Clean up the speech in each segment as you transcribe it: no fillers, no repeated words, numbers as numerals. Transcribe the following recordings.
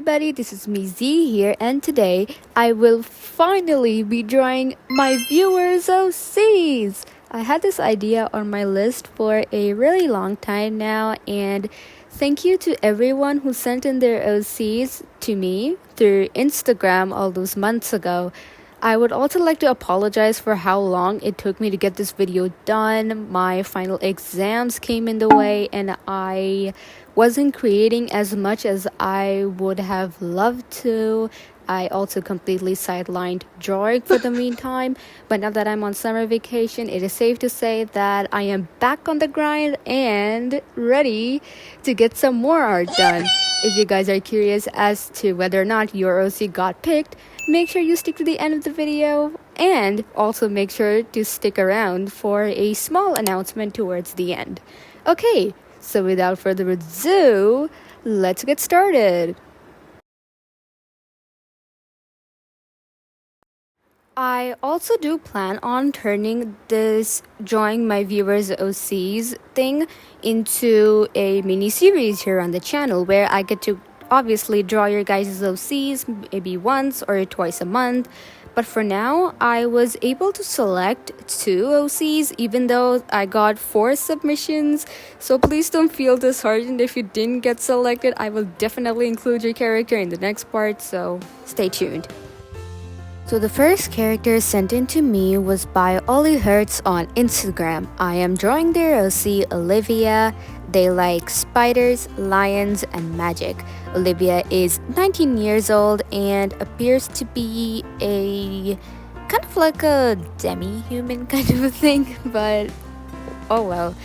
everybody, this is me Z here, and today I will finally be drawing my viewers' OCs. I had this idea on my list for a really long time now, and thank you to everyone who sent in their OCs to me through Instagram all those months ago. I would also like to apologize for how long it took me to get this video done. My final exams came in the way and I wasn't creating as much as I would have loved to. I also completely sidelined drawing for the meantime, but now that I'm on summer vacation, it is safe to say that I am back on the grind and ready to get some more art done. If you guys are curious as to whether or not your OC got picked, make sure you stick to the end of the video and also make sure to stick around for a small announcement towards the end. Okay, so without further ado, let's get started. I also do plan on turning this drawing my viewers OCs thing into a mini series here on the channel where I get to obviously draw your guys' OCs maybe once or twice a month. But for now, I was able to select 2 OCs even though I got 4 submissions. So please don't feel disheartened if you didn't get selected. I will definitely include your character in the next part, so stay tuned. So the first character sent in to me was by Ollie Hertz on Instagram. I am drawing their OC Olivia. They like spiders, lions, and magic. Olivia is 19 years old and appears to be a kind of like a demi-human kind of a thing, but oh well.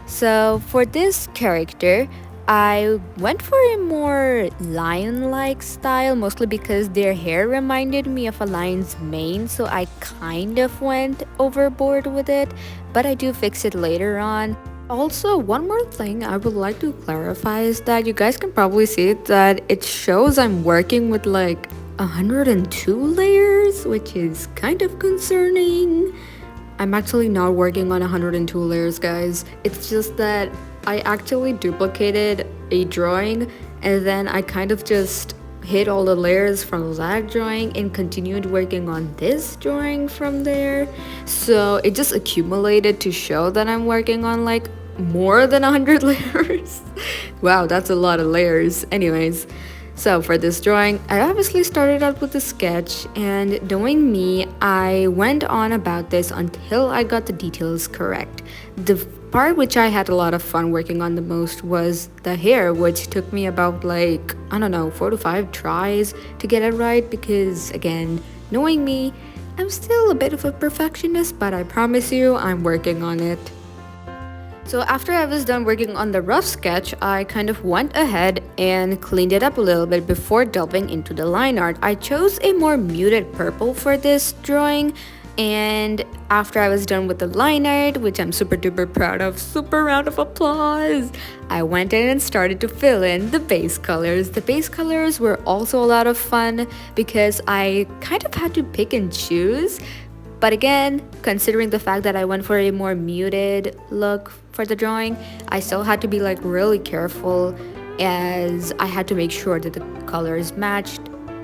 So for this character, I went for a more lion-like style, mostly because their hair reminded me of a lion's mane, so I kind of went overboard with it, but I do fix it later on. Also, one more thing I would like to clarify is that you guys can probably see that it shows I'm working with like 102 layers, which is kind of concerning. I'm actually not working on 102 layers, guys. It's just that I actually duplicated a drawing and then I kind of just hid all the layers from that drawing and continued working on this drawing from there. So it just accumulated to show that I'm working on like more than 100 layers. Wow, that's a lot of layers. Anyways, so for this drawing, I obviously started out with a sketch, and knowing me, I went on about this until I got the details correct. The part which I had a lot of fun working on the most was the hair, which took me about like, I don't know, 4 to 5 tries to get it right because, again, knowing me, I'm still a bit of a perfectionist, but I promise you, I'm working on it. So after I was done working on the rough sketch, I kind of went ahead and cleaned it up a little bit before delving into the line art. I chose a more muted purple for this drawing, and after I was done with the line art, which I'm super duper proud of, super round of applause, I went in and started to fill in the base colors. The base colors were also a lot of fun because I kind of had to pick and choose. But again, considering the fact that I went for a more muted look for the drawing, I still had to be like really careful as I had to make sure that the colors matched,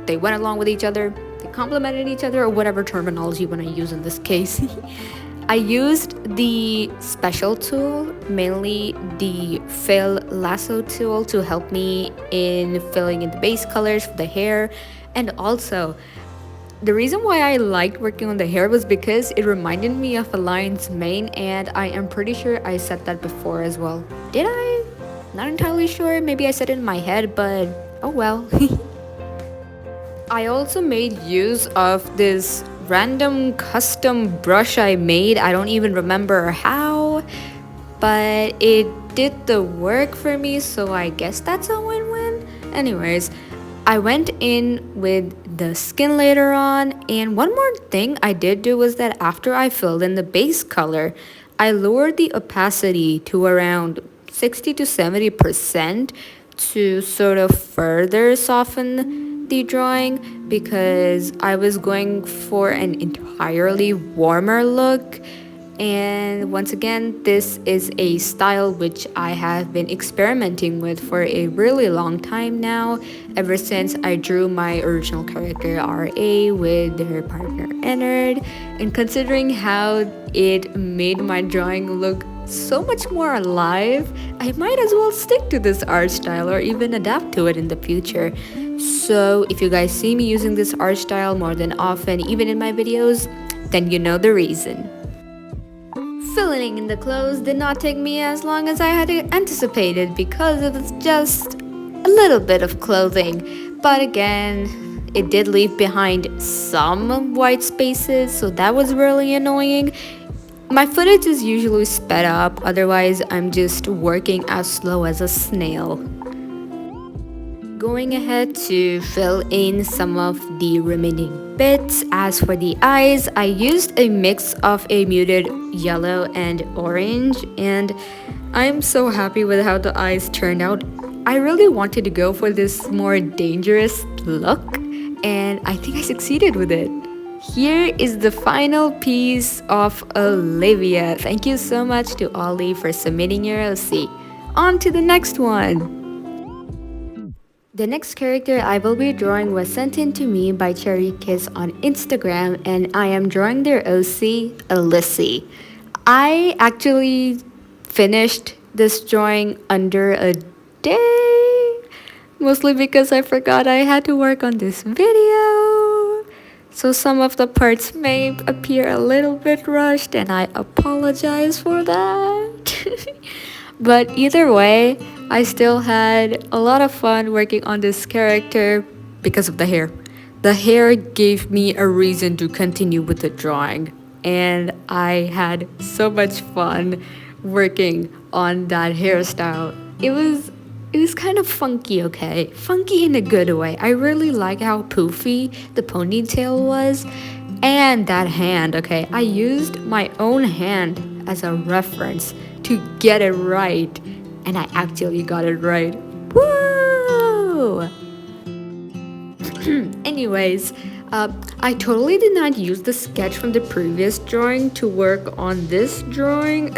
they went along with each other, they complemented each other, or whatever terminology you want to use in this case. I used the special tool, mainly the fill lasso tool, to help me in filling in the base colors for the hair. And also, the reason why I liked working on the hair was because it reminded me of a lion's mane, and I am pretty sure I said that before as well. Did I? Not entirely sure. Maybe I said it in my head, but oh well. I also made use of this random custom brush I made. I don't even remember how, but it did the work for me, so I guess that's a win-win. Anyways, I went in with the skin later on, and one more thing I did do was that after I filled in the base color, I lowered the opacity to around 60 to 70% to sort of further soften the drawing because I was going for an entirely warmer look. And once again, this is a style which I have been experimenting with for a really long time now, ever since I drew my original character RA with her partner Ennard. And considering how it made my drawing look so much more alive, I might as well stick to this art style or even adapt to it in the future. So if you guys see me using this art style more than often, even in my videos, then you know the reason. Filling in the clothes did not take me as long as I had anticipated because it was just a little bit of clothing. But again, it did leave behind some white spaces, so that was really annoying. My footage is usually sped up, otherwise, I'm just working as slow as a snail. Going ahead to fill in some of the remaining bits. As for the eyes, I used a mix of a muted yellow and orange, and I'm so happy with how the eyes turned out. I really wanted to go for this more dangerous look, and I think I succeeded with it. Here is the final piece of Olivia. Thank you so much to Ollie for submitting your OC. On to the next one. The next character I will be drawing was sent in to me by Cherry Kiss on Instagram, and I am drawing their OC, Alyssey. I actually finished this drawing under a day, mostly because I forgot I had to work on this video. So some of the parts may appear a little bit rushed, and I apologize for that. But either way, I still had a lot of fun working on this character because of the hair. The hair gave me a reason to continue with the drawing, and I had so much fun working on that hairstyle. It was kind of funky, okay? Funky in a good way. I really like how poofy the ponytail was. And that hand, okay? I used my own hand as a reference to get it right. And I actually got it right. Woo! Anyways, I totally did not use the sketch from the previous drawing to work on this drawing.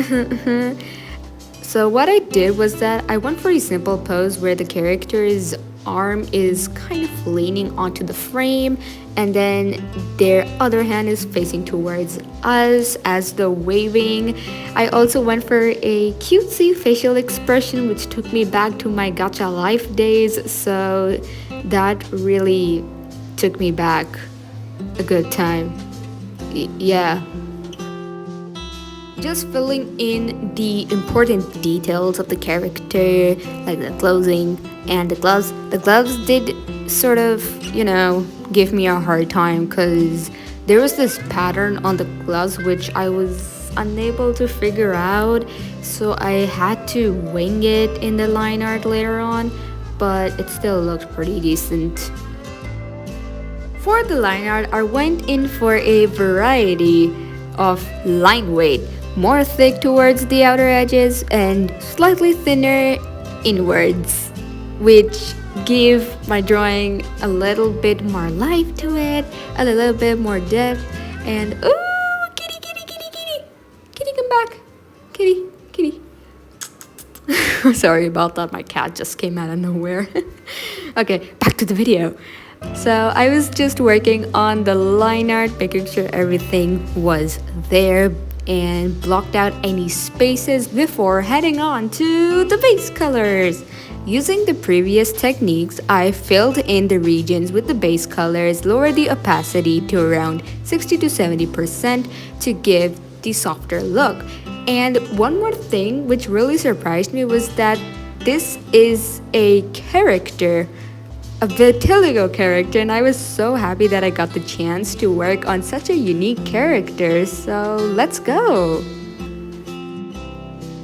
So what I did was that I went for a simple pose where the character's arm is kind of leaning onto the frame, and then their other hand is facing towards us as the waving. I also went for a cutesy facial expression which took me back to my gacha life days, so that really took me back a good time. Yeah. Just filling in the important details of the character, like the clothing and the gloves. The gloves did sort of, give me a hard time because there was this pattern on the gloves which I was unable to figure out, so I had to wing it in the line art later on, but it still looked pretty decent. For the line art, I went in for a variety of line weight. More thick towards the outer edges and slightly thinner inwards, which give my drawing a little bit more life to it, a little bit more depth, and ooh, kitty, kitty, kitty, kitty, kitty, come back, kitty, kitty. Sorry about that, my cat just came out of nowhere. Okay, back to the video. So I was just working on the line art, making sure everything was there and blocked out any spaces before heading on to the base colors. Using the previous techniques, I filled in the regions with the base colors, lowered the opacity to around 60 to 70% to give the softer look. And one more thing which really surprised me was that this is a character, a vitiligo character, and I was so happy that I got the chance to work on such a unique character, so let's go!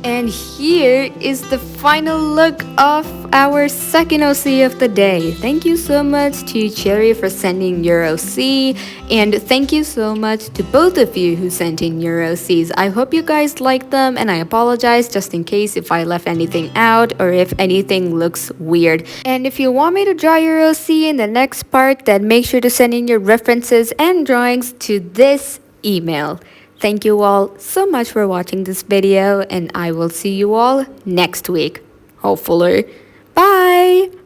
And here is the final look of our second OC of the day. Thank you so much to Cherry for sending your OC, and thank you so much to both of you who sent in your OCs. I hope you guys liked them, and I apologize just in case if I left anything out or if anything looks weird. And if you want me to draw your OC in the next part, then make sure to send in your references and drawings to this email. Thank you all so much for watching this video, and I will see you all next week, hopefully. Bye!